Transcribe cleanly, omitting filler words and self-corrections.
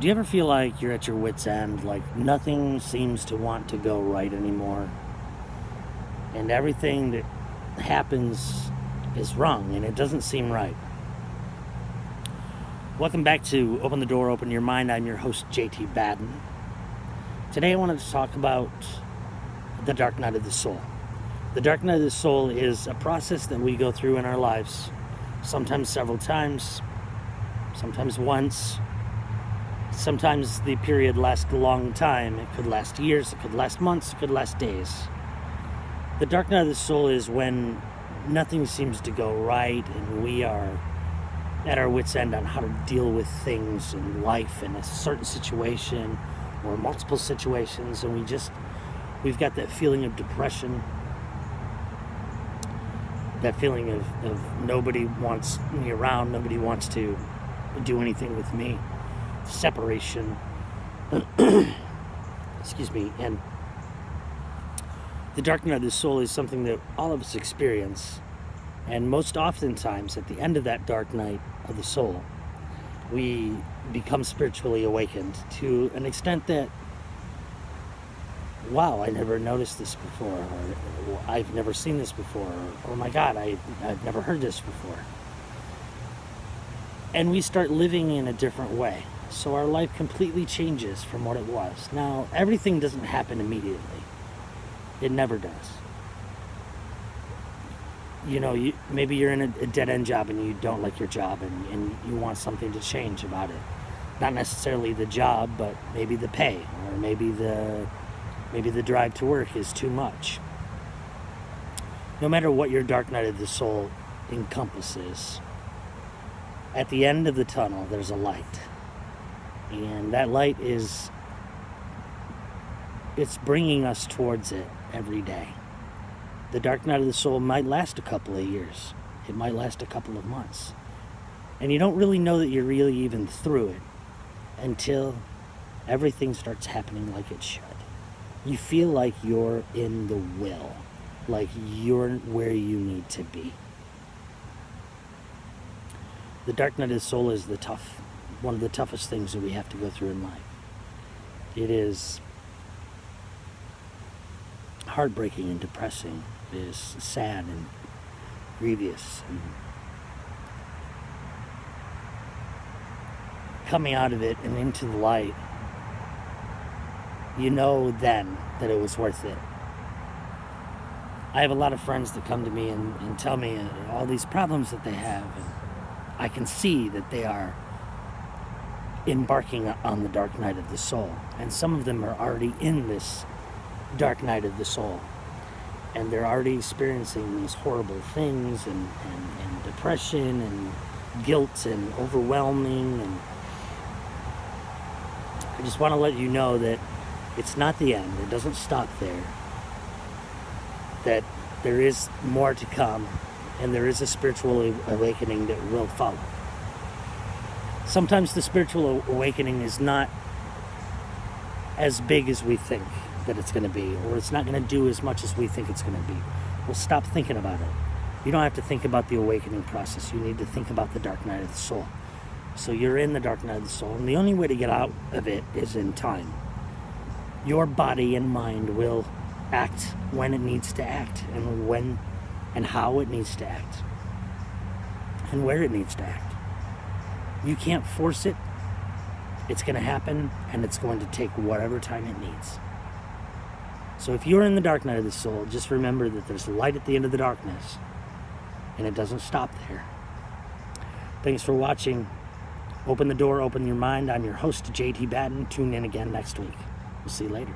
Do you ever feel like you're at your wit's end, like nothing seems to want to go right anymore? And everything that happens is wrong and it doesn't seem right. Welcome back to Open the Door, Open Your Mind. I'm your host, jtbadn. Today I wanted to talk about the dark night of the soul. The dark night of the soul is a process that we go through in our lives, sometimes several times, sometimes once. Sometimes the period lasts a long time. It could last years, it could last months, it could last days. The dark night of the soul is when nothing seems to go right and we are at our wit's end on how to deal with things in life in a certain situation or multiple situations, and we've got that feeling of depression, that feeling of nobody wants me around, nobody wants to do anything with me. Separation. Excuse me. And the dark night of the soul is something that all of us experience, and most oftentimes at the end of that dark night of the soul we become spiritually awakened to an extent that, wow, I never noticed this before, or I've never seen this before, or oh my God, I've never heard this before. And we start living in a different way. So our life completely changes from what it was. Now, everything doesn't happen immediately. It never does. You know, maybe you're in a dead-end job and you don't like your job and you want something to change about it. Not necessarily the job, but maybe the pay, or maybe the drive to work is too much. No matter what your dark night of the soul encompasses, at the end of the tunnel, there's a light. And that light it's bringing us towards it every day. The dark night of the soul might last a couple of years. It might last a couple of months. And you don't really know that you're really even through it until everything starts happening like it should. You feel like you're in the will, like you're where you need to be. The dark night of the soul is one of the toughest things that we have to go through in life. It is heartbreaking and depressing. It is sad and grievous. And coming out of it and into the light, you know then that it was worth it. I have a lot of friends that come to me and tell me all these problems that they have, and I can see that they are embarking on the dark night of the soul. And some of them are already in this dark night of the soul. And they're already experiencing these horrible things and depression and guilt and overwhelming. And I just want to let you know that it's not the end. It doesn't stop there. That there is more to come. And there is a spiritual awakening that will follow. Sometimes the spiritual awakening is not as big as we think that it's going to be, or it's not going to do as much as we think it's going to be. Well, stop thinking about it. You don't have to think about the awakening process. You need to think about the dark night of the soul. So you're in the dark night of the soul, and the only way to get out of it is in time. Your body and mind will act when it needs to act, and when and how it needs to act, and where it needs to act. You can't force it. It's going to happen, and it's going to take whatever time it needs. So if you're in the dark night of the soul, just remember that there's light at the end of the darkness, and it doesn't stop there. Thanks for watching. Open the door, open your mind. I'm your host, jtbadn. Tune in again next week. We'll see you later.